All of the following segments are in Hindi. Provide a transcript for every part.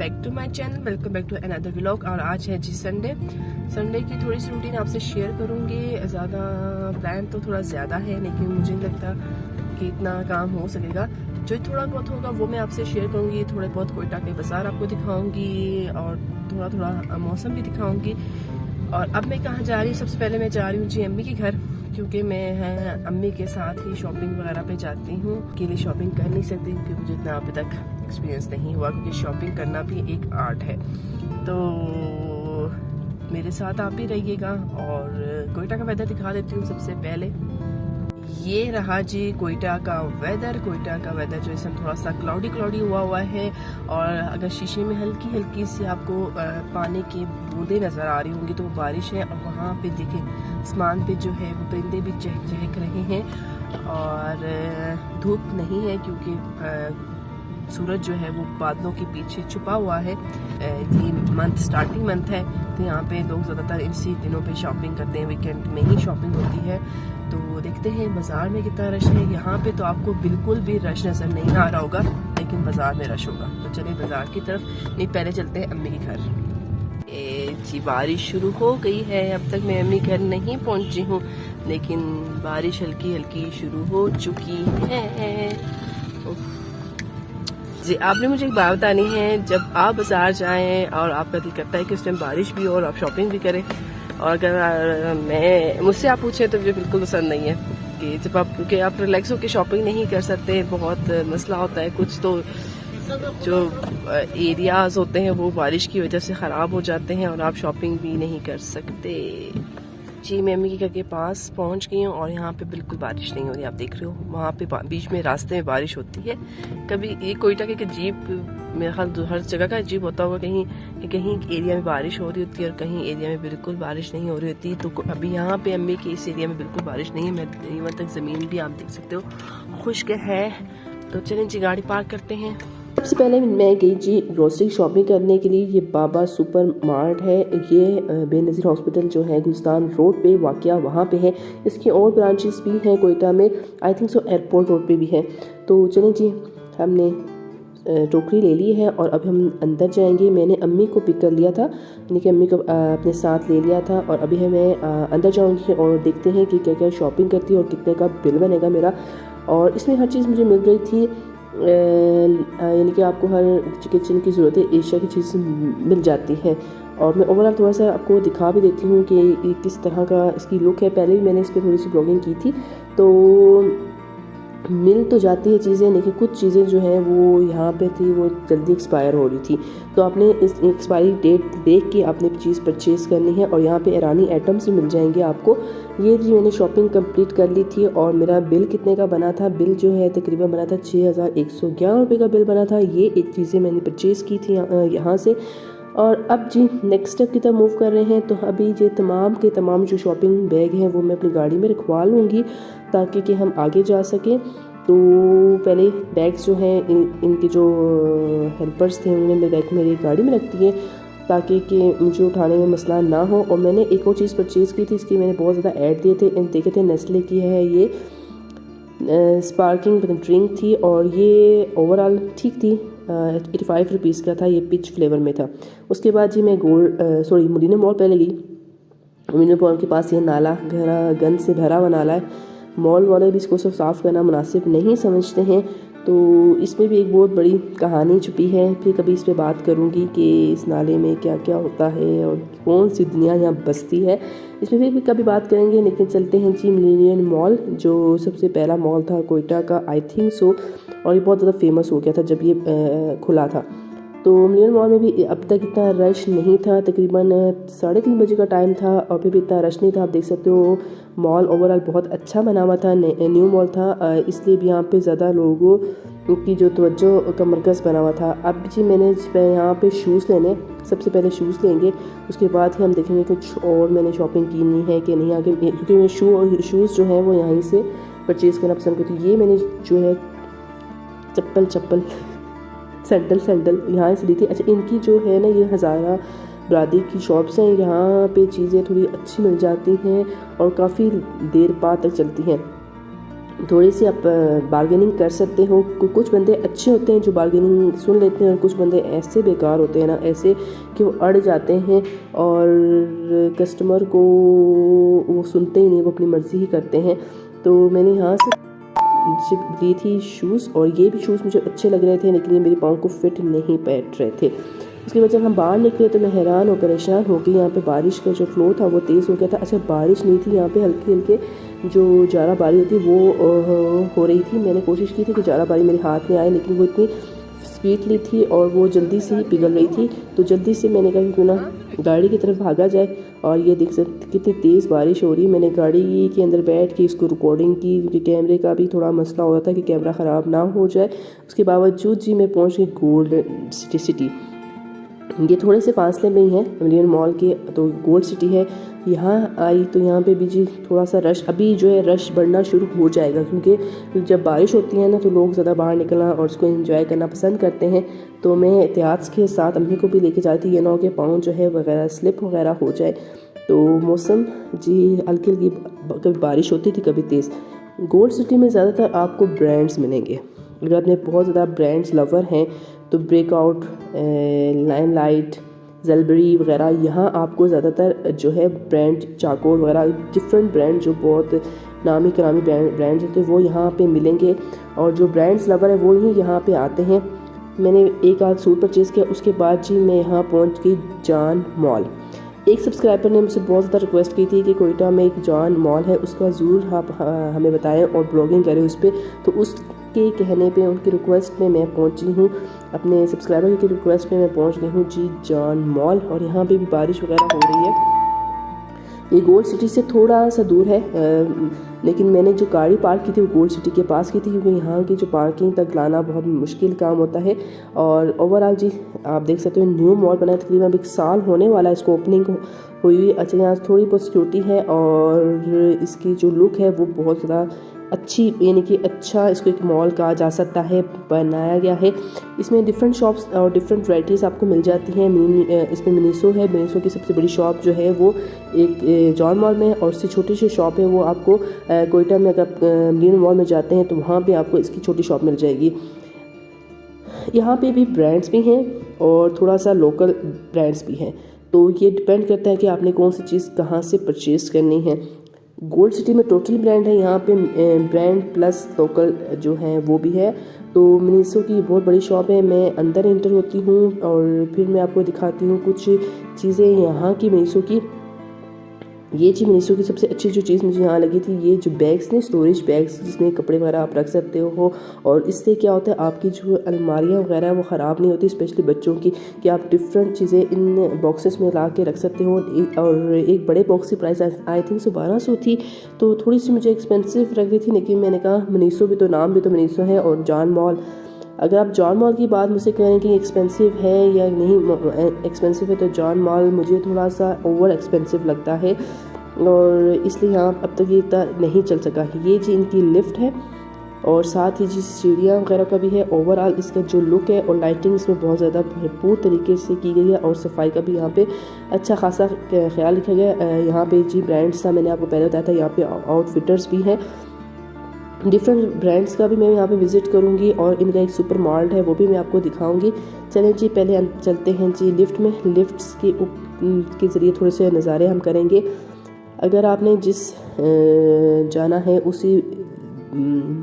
Back to my channel, welcome back to another vlog. और आज है जी संडे की थोड़ी सी रूटीन आपसे शेयर करूंगी। ज़्यादा प्लान तो थोड़ा ज़्यादा है, लेकिन मुझे नहीं लगता कि इतना काम हो सकेगा। जो थोड़ा बहुत होगा वो मैं आपसे शेयर करूंगी। थोड़े बहुत कोयटा के बाज़ार आपको दिखाऊंगी और थोड़ा थोड़ा मौसम भी दिखाऊंगी। और अब मैं कहाँ जा रही हूँ? सबसे पहले मैं जा रही हूँ जी अम्मी के घर, क्योंकि मैं अम्मी के साथ ही शॉपिंग वगैरह पे जाती हूँ। अकेले शॉपिंग कर नहीं सकती क्योंकि मुझे इतना अभी तक एक्सपीरियंस नहीं हुआ, क्योंकि शॉपिंग करना भी एक आर्ट है। तो मेरे साथ आप भी रहिएगा। और कोयटा का वेदर दिखा देती हूँ सबसे पहले। ये रहा जी कोयटा का वेदर। कोयटा का वेदर जो इस समय थोड़ा सा क्लाउडी हुआ है। और अगर शीशे में हल्की हल्की सी आपको पानी की बूंदें नज़र आ रही होंगी तो वो बारिश है। और वहाँ पे देखें आसमान पे जो है वो परिंदे भी चहक रहे हैं। और धूप नहीं है क्योंकि सूरज जो है वो बादलों के पीछे छुपा हुआ है। ये मंथ स्टार्टिंग मंथ है, तो यहाँ पे लोग ज़्यादातर इसी दिनों पे शॉपिंग करते हैं। वीकेंड में ही शॉपिंग होती है। तो देखते हैं बाज़ार में कितना रश है। यहाँ पे तो आपको बिल्कुल भी रश नज़र नहीं आ रहा होगा, लेकिन बाज़ार में रश होगा। तो चलिए बाज़ार की तरफ। नहीं, पहले चलते हैं अम्मी के घर। जी बारिश शुरू हो गई है। अब तक मैं अम्मी घर नहीं पहुँची हूँ, लेकिन बारिश हल्की हल्की शुरू हो चुकी है। जी आपने मुझे एक बात बतानी है। जब आप बाजार जाएं और आपका दिल करता है कि उस टाइम बारिश भी हो और आप शॉपिंग भी करें, और अगर मुझसे आप पूछें तो मुझे बिल्कुल पसंद नहीं है कि जब आप, क्योंकि आप रिलैक्स होकर शॉपिंग नहीं कर सकते। बहुत मसला होता है। कुछ तो जो एरियाज होते हैं वो बारिश की वजह से ख़राब हो जाते हैं और आप शॉपिंग भी नहीं कर सकते। जी मैं अम्मी के घर के पास पहुंच गई हूँ और यहाँ पे बिल्कुल बारिश नहीं हो रही। आप देख रहे हो वहाँ पे बीच में रास्ते में बारिश होती है। कभी ये कोयटा के अजीब, मेरा ख्याल हर जगह का अजीब होता होगा, कहीं एरिया में बारिश हो रही होती है और कहीं एरिया में बिल्कुल बारिश नहीं हो रही होती। तो अभी यहाँ पे अम्मी के इस एरिया में बिल्कुल बारिश नहीं है। मैं यहाँ तक ज़मीन भी आप देख सकते हो खुश्क है। तो चलें जी गाड़ी पार्क करते हैं। सबसे पहले मैं गई जी ग्रोसरी शॉपिंग करने के लिए। ये बाबा सुपर मार्ट है। ये बेनज़ीर हॉस्पिटल जो है गुलिस्तान रोड पे वाक़या वहाँ पे है। इसकी और ब्रांचेस भी हैं कोयटा में, I think so airport road पे भी है। तो चलें जी, हमने टोकरी ले ली है और अब हम अंदर जाएंगे। मैंने अम्मी को पिक कर लिया था, यानी कि अम्मी को अपने साथ ले लिया था। और अभी मैं अंदर जाऊँगी और देखते हैं कि क्या क्या शॉपिंग करती है और कितने का बिल बनेगा मेरा। और इसमें हर चीज़ मुझे मिल रही थी, यानी कि आपको हर किचन की ज़रूरत है एशिया की चीज़ मिल जाती है। और मैं ओवरऑल थोड़ा सा आपको दिखा भी देती हूँ कि किस तरह का इसकी लुक है। पहले भी मैंने इस पर थोड़ी सी ब्लॉगिंग की थी। तो मिल तो जाती है चीज़ें, लेकिन कुछ चीज़ें जो हैं वो यहाँ पे थी वो जल्दी एक्सपायर हो रही थी। तो आपने इस एक्सपायरी डेट देख के आपने चीज़ परचेज़ करनी है। और यहाँ पे ईरानी आइटम्स भी मिल जाएंगे आपको। ये जी मैंने शॉपिंग कंप्लीट कर ली थी। और मेरा बिल कितने का बना था? बिल जो है तकरीबन बना था 6111 रुपये का बिल बना था। ये एक चीज़ें मैंने परचेज़ की थी यहाँ से। और अब जी नेक्स्ट स्टेप की तरफ मूव कर रहे हैं। तो अभी ये तमाम के तमाम जो शॉपिंग बैग हैं वो मैं अपनी गाड़ी में रखवा लूँगी ताकि कि हम आगे जा सकें। तो पहले बैग्स जो हैं इनके जो हेल्पर्स थे उन्होंने बैग मेरी गाड़ी में रख दिए ताकि कि मुझे उठाने में मसला ना हो। और मैंने एक और चीज़ परचेज़ की थी, इसकी मैंने बहुत ज़्यादा ऐड दिए थे, देखे थे। नेस्ले की है ये स्पार्किंग ड्रिंक थी और ये ओवरऑल ठीक थी। 85 रुपीज़ का था। ये पिच फ्लेवर में था। उसके बाद जी मैं मुलीना मॉल पहले गई। मुलीना मॉल के पास ये नाला गंद से भरा हुआ नाला है। मॉल वाले भी इसको सब साफ़ करना मुनासिब नहीं समझते हैं। तो इसमें भी एक बहुत बड़ी कहानी छुपी है। फिर कभी इस पर बात करूँगी कि इस नाले में क्या क्या होता है और कौन सी दुनिया यहाँ बसती है। इसमें भी कभी बात करेंगे। लेकिन चलते हैं जी मिलेनियम मॉल, जो सबसे पहला मॉल था कोयटा का, आई थिंक सो। और ये बहुत ज़्यादा फेमस हो गया था जब ये खुला था। तो मिलियन मॉल में भी अब तक इतना रश नहीं था। तकरीबन 3:30 बजे का टाइम था और फिर भी इतना रश नहीं था। आप देख सकते हो मॉल ओवरऑल बहुत अच्छा बना हुआ था, न्यू मॉल था, इसलिए भी यहाँ पे ज़्यादा लोगों की जो तवज्जो का मरकज़ बना हुआ था। अब जी मैंने यहाँ पे शूज़ लेने, सबसे पहले शूज़ लेंगे, उसके बाद ही हम देखेंगे कुछ और मैंने शॉपिंग की है कि नहीं आगे, क्योंकि मैं शूज़ जो हैं वो यहीं से परचेज़ करना पसंद करती हूँ। ये मैंने जो है चप्पल सैंडल यहाँ से ली थी। अच्छा, इनकी जो है ना ये हज़ारा बरादरी की शॉप्स हैं। यहाँ पे चीज़ें थोड़ी अच्छी मिल जाती हैं और काफ़ी देर बाद तक चलती हैं। थोड़ी सी आप बार्गेनिंग कर सकते हो। कुछ बंदे अच्छे होते हैं जो बार्गेनिंग सुन लेते हैं, और कुछ बंदे ऐसे बेकार होते हैं ना, ऐसे कि वो अड़ जाते हैं और कस्टमर को वो सुनते ही नहीं, वो अपनी मर्ज़ी ही करते हैं। तो मैंने यहाँ से ली थी शूज़, और ये भी शूज़ मुझे अच्छे लग रहे थे, लेकिन ये मेरे पाँव को फिट नहीं बैठ रहे थे। उसके बाद जब हम बाहर निकले तो मैं हैरान और परेशान हो गई। यहाँ पे बारिश का जो फ्लो था वो तेज़ हो गया था। अच्छा, बारिश नहीं थी यहाँ पे, हल्की हल्के जो जाराबारी होती है वो हो रही थी। मैंने कोशिश की थी कि जाराबारी मेरे हाथ में आए, लेकिन वो इतनी स्पीडली थी और वो जल्दी से ही पिघल रही थी। तो जल्दी से मैंने कहा कि क्यों ना गाड़ी की तरफ भागा जाए, और ये देख सकते कितनी तेज़ बारिश हो रही है। मैंने गाड़ी के अंदर बैठ के इसको रिकॉर्डिंग की, क्योंकि कैमरे का भी थोड़ा मसला हो रहा था कि कैमरा ख़राब ना हो जाए। उसके बावजूद जी मैं पहुँच गई गोल्ड सिटी। ये थोड़े से फासले में ही है मिलियन मॉल के, तो गोल्ड सिटी है। यहाँ आई तो यहाँ पे भी जी थोड़ा सा रश, अभी जो है रश बढ़ना शुरू हो जाएगा, क्योंकि जब बारिश होती है ना तो लोग ज़्यादा बाहर निकलना और उसको एंजॉय करना पसंद करते हैं। तो मैं एहतियात के साथ अम्मी को भी लेके जाती, ये ना हो कि पाँव जो है वगैरह स्लिप वगैरह हो जाए। तो मौसम जी हल्की हल्की, कभी बारिश होती थी कभी तेज़। गोल्ड सिटी में ज़्यादातर आपको ब्रांड्स मिलेंगे। अगर आपने बहुत ज़्यादा ब्रांड्स लवर हैं तो ब्रेकआउट, लाइमलाइट, ज़लबरी वगैरह, यहाँ आपको ज़्यादातर जो है ब्रांड चाकोर वगैरह, डिफरेंट ब्रांड जो बहुत नामी करामी ब्रांड्स होते हैं वो यहाँ पे मिलेंगे। और जो ब्रांड्स लवर है वो ही यहाँ पे आते हैं। मैंने एक आध सूट परचेज़ किया, उसके बाद जी मैं यहाँ पहुँच गई जान मॉल। एक सब्सक्राइबर ने मुझसे बहुत ज़्यादा रिक्वेस्ट की थी कि कोयटा में एक जान मॉल है, उसका ज़रूर आप हमें बताएं और ब्लॉगिंग करें उस पर। तो उसके कहने पे, उनकी रिक्वेस्ट पे मैं पहुंची हूँ, अपने सब्सक्राइबर की रिक्वेस्ट पे मैं पहुंच गई हूँ जी जान मॉल। और यहाँ पे भी बारिश वगैरह हो रही है। ये गोल्ड सिटी से थोड़ा सा दूर है, लेकिन मैंने जो गाड़ी पार्क की थी वो गोल्ड सिटी के पास की थी, क्योंकि यहाँ की जो पार्किंग तक लाना बहुत मुश्किल काम होता है। और ओवरऑल जी आप देख सकते हो न्यू मॉल बना है, तकरीबन अब 1 साल होने वाला है इसको ओपनिंग हुई हुई। अच्छा, यहाँ थोड़ी बहुत सिक्योरिटी है और इसकी जो लुक है वो बहुत ज़्यादा अच्छी, यानी कि अच्छा इसको एक मॉल कहा जा सकता है, बनाया गया है। इसमें डिफरेंट शॉप्स और डिफरेंट वैराइटीज़ आपको मिल जाती हैं। इसमें मिनीसो है, मिनीसो की सबसे बड़ी शॉप जो है वो एक जॉन मॉल में, और इससे छोटी सी शॉप है वो आपको कोयटा में, अगर मिलियन मॉल में जाते हैं तो वहाँ पे आपको इसकी छोटी शॉप मिल जाएगी। यहाँ पे भी ब्रांड्स भी हैं और थोड़ा सा लोकल ब्रांड्स भी हैं, तो ये डिपेंड करता है कि आपने कौन सी चीज़ कहाँ से परचेज़ करनी है। गोल्ड सिटी में टोटल ब्रांड है, यहाँ पे ब्रांड प्लस लोकल जो है वो भी है। तो मिनीसो की बहुत बड़ी शॉप है। मैं अंदर एंटर होती हूँ और फिर मैं आपको दिखाती हूँ कुछ चीज़ें यहाँ की मिनीसो की। ये जी मिनीसो की सबसे अच्छी जो चीज़ मुझे यहाँ लगी थी, ये जो बैग्स ने, स्टोरेज बैग्स जिसमें कपड़े वगैरह आप रख सकते हो। और इससे क्या होता है, आपकी जो अलमारियाँ वगैरह है वो ख़राब नहीं होती, स्पेशली बच्चों की, कि आप डिफरेंट चीज़ें इन बॉक्सेस में ला के रख सकते हो। और एक बड़े बॉक्स की प्राइस आई थिंक 1200 थी, तो थोड़ी सी मुझे एक्सपेंसिव लग रही थी, लेकिन मैंने कहा मिनीसो भी तो, नाम भी तो मिनीसो है। और जॉन मॉल, अगर आप जॉन मॉल की बात मुझसे करें कि एक्सपेंसिव है या नहीं एक्सपेंसिव है, तो जॉन मॉल मुझे थोड़ा सा ओवर एक्सपेंसिव लगता है, और इसलिए यहाँ अब तक ये इतना नहीं चल सका। ये जी इनकी लिफ्ट है और साथ ही जी सीढ़ियाँ वगैरह का भी है। ओवरऑल इसका जो लुक है और लाइटिंग इसमें बहुत ज़्यादा भरपूर तरीके से की गई है, और सफाई का भी यहाँ पे अच्छा खासा ख्याल रखा गया है। यहाँ पे जी ब्रांड्स था, मैंने आपको पहले बताया था, यहाँ पे आउटफिटर्स भी हैं, डिफरेंट ब्रांड्स का भी मैं यहाँ पे विज़िट करूँगी, और इनका एक सुपर मॉल है वो भी मैं आपको दिखाऊँगी। चलें जी पहले चलते हैं जी लिफ्ट में। लिफ्ट्स के ज़रिए थोड़े से नज़ारे हम करेंगे। अगर आपने जिस जाना है उसी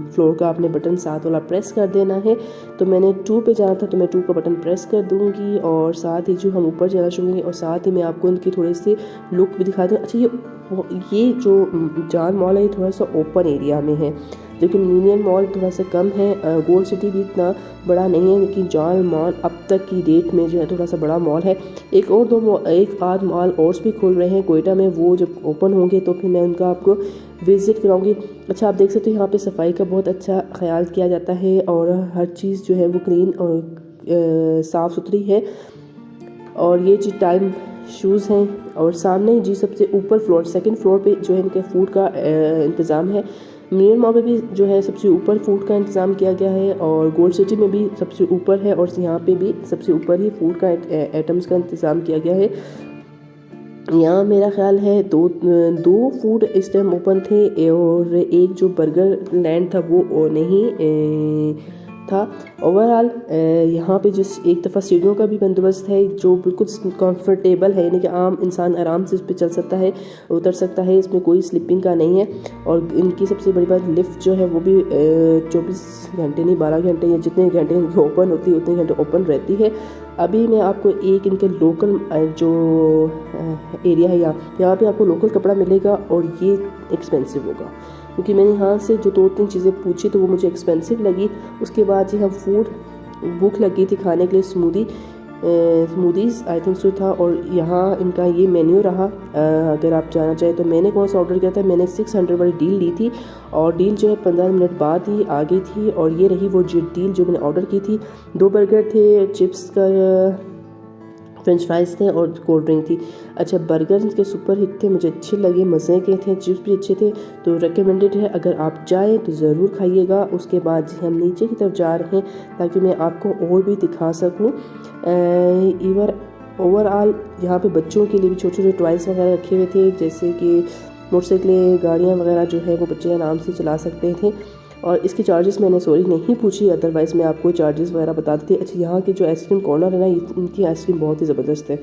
फ्लोर का आपने बटन 7 वाला प्रेस कर देना है। तो मैंने 2 पे जाना था, तो मैं 2 का बटन प्रेस कर दूंगी, और साथ ही जो हम ऊपर जाना शुरू करेंगे, और साथ ही मैं आपको इनकी थोड़ी सी लुक भी दिखा दूँ। अच्छा, ये जो जान मॉल है ये थोड़ा सा ओपन एरिया में है, लेकिन मिलियन मॉल थोड़ा सा कम है। गोल्ड सिटी भी इतना बड़ा नहीं है, लेकिन जान मॉल अब तक की डेट में जो है थोड़ा सा बड़ा मॉल है। एक आध मॉल और भी खुल रहे हैं कोयटा में, वो जब ओपन होंगे तो फिर मैं उनका आपको विज़िट कराऊंगी। अच्छा, आप देख सकते हो यहाँ पे सफाई का बहुत अच्छा ख्याल किया जाता है, और हर चीज़ जो है वो क्लीन और साफ़ सुथरी है। और ये जी टाइम शूज़ हैं, और सामने जी सबसे ऊपर फ्लोर, 2nd फ्लोर पे जो है इनके फूड का इंतज़ाम है। मिलियन मॉल में भी जो है सबसे ऊपर फूड का इंतज़ाम किया गया है, और गोल्ड सिटी में भी सबसे ऊपर है, और यहाँ पे भी सबसे ऊपर ही फूड का आइटम्स का इंतज़ाम किया गया है। यहाँ मेरा ख्याल है दो फूड इस टाइम ओपन थे और एक जो बर्गर लैंड था वो नहीं था। ओवरऑल यहाँ पे जिस एक दफ़ा सीढ़ियों का भी बंदोबस्त है जो बिल्कुल कंफर्टेबल है, यानी कि आम इंसान आराम से इस पर चल सकता है, उतर सकता है, इसमें कोई स्लिपिंग का नहीं है। और इनकी सबसे बड़ी बात लिफ्ट जो है वो भी 24 घंटे नहीं 12 घंटे या जितने घंटे इनकी ओपन होती है उतने घंटे ओपन रहती है। अभी मैं आपको एक इनके लोकल जो एरिया है यहाँ पे आपको लोकल कपड़ा मिलेगा और ये एक्सपेंसिव होगा, क्योंकि मैंने यहाँ से जो 2-3 चीज़ें पूछी तो वो मुझे एक्सपेंसिव लगी। उसके बाद जी हम फूड भूख लगी थी खाने के लिए, स्मूदीज़ आई थिंक सो था, और यहाँ इनका ये मेन्यू रहा। अगर आप जाना चाहें तो मैंने कौन सा ऑर्डर किया था, मैंने 600 वाली डील ली थी और डील जो है 15 मिनट बाद ही आ गई थी। और ये रही वो जो डील जो मैंने ऑर्डर की थी। 2 बर्गर थे, चिप्स का फ्रेंच फ्राइज़ थे और कोल्ड ड्रिंक थी। अच्छा, बर्गर के सुपर हिट थे, मुझे अच्छे लगे, मज़े के थे, चिप्स भी अच्छे थे, तो रिकमेंडेड है, अगर आप जाएँ तो ज़रूर खाइएगा। उसके बाद हम नीचे की तरफ जा रहे हैं ताकि मैं आपको और भी दिखा सकूँ। ओवरऑल यहाँ पे बच्चों के लिए भी छोटे छोटे टॉयज़ वगैरह रखे हुए थे, जैसे कि मोटरसाइकिलें, गाड़ियाँ वगैरह जो है वो बच्चे आराम से चला सकते थे। और इसकी चार्जेस मैंने नहीं पूछी, अदरवाइज़ मैं आपको चार्जेस वगैरह बता देती। अच्छा, यहाँ की जो आइसक्रीम कॉर्नर है ना, इनकी आइसक्रीम बहुत ही ज़बरदस्त है।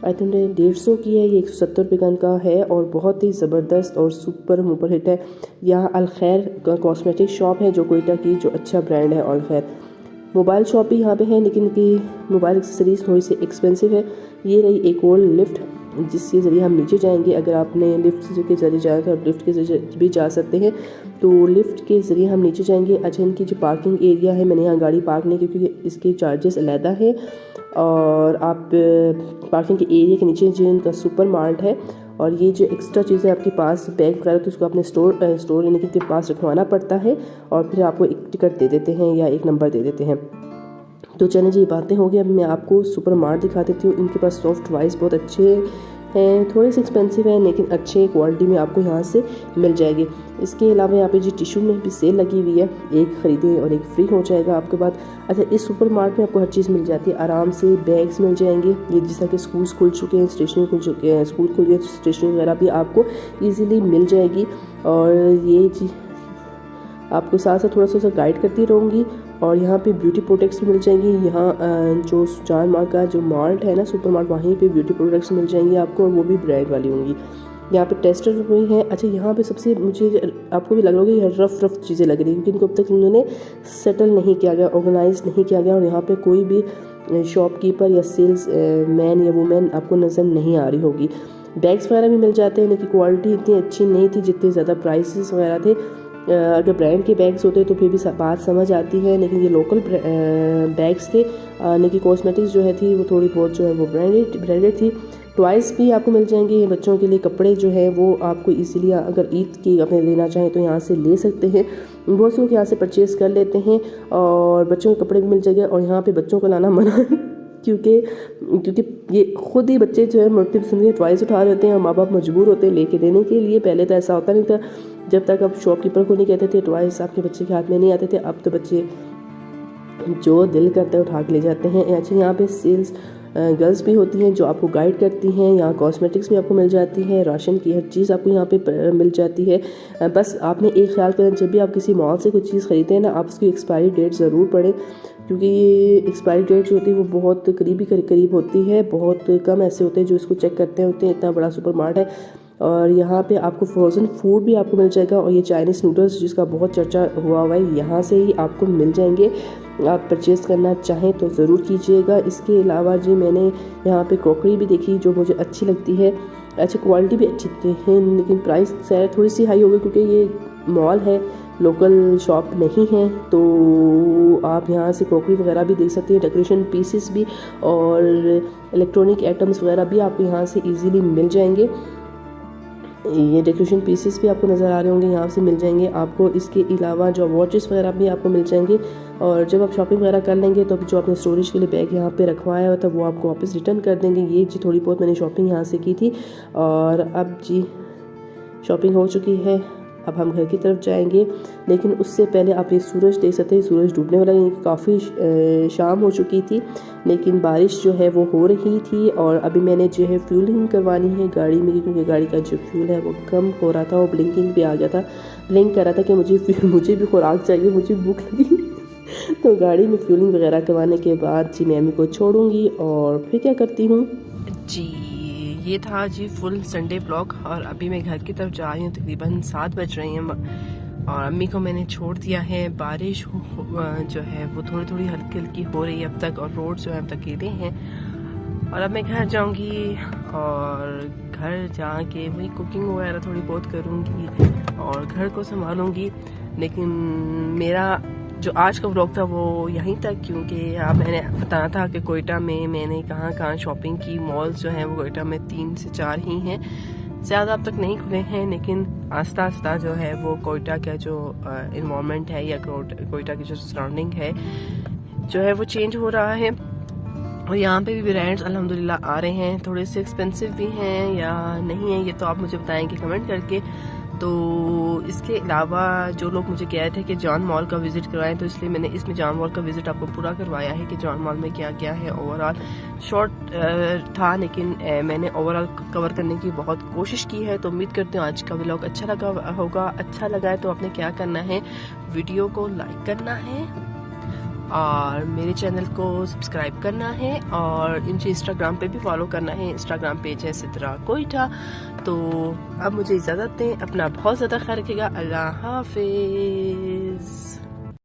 आई थिंक 150 की है, ये 170 रुपये का है और बहुत ही ज़बरदस्त और सुपर हिट है। यहाँ अलखैर कॉस्मेटिक शॉप है जो कोयटा की, जो अच्छा ब्रांड है अलखैर। मोबाइल शॉप भी यहाँ पे है, लेकिन इनकी मोबाइल एक्सेसरीज थोड़ी सी एक्सपेंसिव है। ये रही एक और लिफ्ट जिसके ज़रिए हम नीचे जाएंगे। अगर आपने लिफ्ट के ज़रिए जाना तो आप लिफ्ट के ज़रिए भी जा सकते हैं, तो लिफ्ट के ज़रिए हम नीचे जाएंगे। अच्छा, इनकी जो पार्किंग एरिया है, मैंने यहाँ गाड़ी पार्क नहीं की क्योंकि इसके चार्जेस अलहदा है। और आप पार्किंग के एरिया के नीचे जो इनका सुपर मार्ट है, और ये जो एक्स्ट्रा चीज़ें आपके पास बैग वगैरह तो उसको अपने स्टोर यानी कि इनके पास रखवाना पड़ता है और फिर आपको एक टिकट दे देते हैं या एक नंबर दे देते हैं। तो चलिए जी, बातें हो गई, अब मैं आपको सुपर मार्ट दिखा देती हूँ। इनके पास सॉफ्ट टॉयज़ बहुत अच्छे हैं, थोड़े से एक्सपेंसिव हैं लेकिन अच्छे क्वालिटी में आपको यहाँ से मिल जाएगी। इसके अलावा यहाँ पे जी टिशू में भी सेल लगी हुई है, एक ख़रीदे और एक फ्री हो जाएगा आपके पास। अच्छा, इस सुपर मार्ट में आपको हर चीज़ मिल जाती है, आराम से बैग्स मिल जाएंगे। ये जिस तरह के स्कूल्स खुल चुके हैं, स्टेशनरी खुल चुके हैं, स्कूल खुल गए, स्टेशनरी वगैरह भी आपको ईज़िली मिल जाएगी। और ये जी आपको साथ साथ थोड़ा सा गाइड करती रहूँगी। और यहाँ पे ब्यूटी प्रोडक्ट्स भी मिल जाएंगी। यहाँ जो चार मार्ट का जो मार्ट है ना, सुपर मार्ट, वहीं पे ब्यूटी प्रोडक्ट्स मिल जाएंगी आपको, और वो भी ब्रांड वाली होंगी। यहाँ पे टेस्टर हुई है। अच्छा, यहाँ पे सबसे मुझे आपको भी लग रहा होगा ये रफ चीज़ें लग रही हैं, क्योंकि इनको अब तक इन्होंने सेटल नहीं किया गया, ऑर्गेनाइज नहीं किया गया, और यहाँ पे कोई भी शॉपकीपर या सेल्स मैन या वुमेन आपको नज़र नहीं आ रही होगी। बैग्स वगैरह भी मिल जाते हैं, लेकिन क्वालिटी इतनी अच्छी नहीं थी जितने ज़्यादा प्राइसेस वगैरह थे। अगर ब्रांड के बैग्स होते तो फिर भी बात समझ आती है, लेकिन ये लोकल बैग्स थे। लेकिन कॉस्मेटिक्स जो है थी वो थोड़ी बहुत जो है वो ब्रांडेड थी। टॉयज़ भी आपको मिल जाएंगे बच्चों के लिए। कपड़े जो है वो आपको इजीली अगर ईद की अपने लेना चाहें तो यहाँ से ले सकते हैं। बहुत से लोग यहाँ से परचेज़ कर लेते हैं और बच्चों के कपड़े भी मिल जाएंगे। और यहाँ पे बच्चों को लाना मना क्योंकि ये खुद ही बच्चे जो है मुड़ती पसंद के टॉयज़ उठा लेते हैं और माँ बाप मजबूर होते हैं लेके देने के लिए। पहले तो ऐसा होता नहीं था, जब तक आप शॉपकीपर को नहीं कहते थे टॉयज़ आपके बच्चे के हाथ में नहीं आते थे। अब तो बच्चे जो दिल करता है उठा के ले जाते हैं। अच्छा, यहाँ पे सेल्स गर्ल्स भी होती हैं जो आपको गाइड करती हैं। यहाँ कॉस्मेटिक्स भी आपको मिल जाती है, राशन की हर चीज़ आपको यहाँ पे मिल जाती है। बस आपने एक ख्याल करें, जब भी आप किसी मॉल से कुछ चीज़ ख़रीदें ना, आप उसकी एक्सपायरी डेट ज़रूर पढ़ें, क्योंकि ये एक्सपायरी डेट जो होती है वो बहुत करीब होती है। बहुत कम ऐसे होते हैं जो इसको चेक करते होते हैं। इतना बड़ा सुपर मार्ट है। और यहाँ पे आपको फ्रोज़न फूड भी आपको मिल जाएगा, और ये चाइनीज़ नूडल्स जिसका बहुत चर्चा हुआ है, यहाँ से ही आपको मिल जाएंगे। आप परचेज़ करना चाहें तो ज़रूर कीजिएगा। इसके अलावा जी मैंने यहाँ पे क्रॉकरी भी देखी जो मुझे अच्छी लगती है। अच्छा, क्वालिटी भी अच्छी है, लेकिन प्राइस शायद थोड़ी सी हाई होगी क्योंकि ये मॉल है, लोकल शॉप नहीं है। तो आप यहाँ से क्रॉकरी वगैरह भी देख सकते हैं, डेकोरेशन पीसेस भी और इलेक्ट्रॉनिक आइटम्स वगैरह भी आपको यहाँ से ईज़िली मिल जाएंगे। ये डेकोरेशन पीसेस भी आपको नज़र आ रहे होंगे, यहाँ से मिल जाएंगे आपको। इसके अलावा जो वॉचेस वगैरह भी आपको मिल जाएंगे। और जब आप शॉपिंग वगैरह कर लेंगे तो जो आपने स्टोरेज के लिए बैग यहाँ पे रखवाया हुआ था वो आपको वापस रिटर्न कर देंगे। ये जी थोड़ी बहुत मैंने शॉपिंग यहाँ से की थी, और अब जी शॉपिंग हो चुकी है। अब हम घर की तरफ जाएंगे, लेकिन उससे पहले आप ये सूरज देख सकते हैं, सूरज डूबने वाला है। काफ़ी शाम हो चुकी थी, लेकिन बारिश जो है वो हो रही थी। और अभी मैंने जो है फ्यूलिंग करवानी है गाड़ी में, क्योंकि गाड़ी का जो फ्यूल है वो कम हो रहा था और ब्लिंकिंग भी आ गया था। ब्लिंक कर रहा था कि मुझे भी खुराक चाहिए, मुझे भूख लगी। तो गाड़ी में फ्यूलिंग वगैरह करवाने के बाद जी मैं अम्मी को छोड़ूंगी और फिर क्या करती हूँ जी। ये था जी फुल संडे ब्लॉग, और अभी मैं घर की तरफ जा रही हूँ। तकरीबन 7 बज रही हैं और अम्मी को मैंने छोड़ दिया है। बारिश जो है वो थोड़ी थोड़ी हल्की हल्की हो रही है अब तक, और रोड जो है अब तक गीले हैं। और अब मैं घर जाऊंगी और घर जाके वही कुकिंग वगैरह थोड़ी बहुत करूंगी और घर को संभालूंगी। लेकिन मेरा जो आज का व्लॉग था वो यहीं तक, क्योंकि मैंने बताया था कि कोयटा में मैंने कहाँ कहाँ शॉपिंग की। मॉल्स जो हैं वो कोयटा में 3 से 4 ही हैं, ज़्यादा अब तक नहीं खुले हैं। लेकिन आस्ता आस्ता जो है वो कोयटा का जो इन्वायरमेंट है या कोयटा की जो सराउंडिंग है जो है वो चेंज हो रहा है। और यहाँ पे भी ब्रांड्स अल्हम्दुलिल्लाह आ रहे हैं, थोड़े से एक्सपेंसिव भी हैं या नहीं है, ये तो आप मुझे बताएंगे कमेंट करके। तो इसके अलावा जो लोग मुझे कह रहे थे कि जॉन मॉल का विज़िट करवाएं, तो इसलिए मैंने इसमें जॉन मॉल का विज़िट आपको पूरा करवाया है कि जॉन मॉल में क्या क्या है। ओवरऑल शॉर्ट था, लेकिन मैंने ओवरऑल कवर करने की बहुत कोशिश की है। तो उम्मीद करती हूँ आज का व्लॉग अच्छा लगा होगा। अच्छा लगा है तो आपने क्या करना है, वीडियो को लाइक करना है और मेरे चैनल को सब्सक्राइब करना है, और मुझे इंस्टाग्राम पे भी फॉलो करना है। इंस्टाग्राम पेज है सिद्रा कोयटा। तो अब मुझे इजाज़त दें, अपना बहुत ज़्यादा ख्याल रखिएगा। अल्लाह हाफिज़।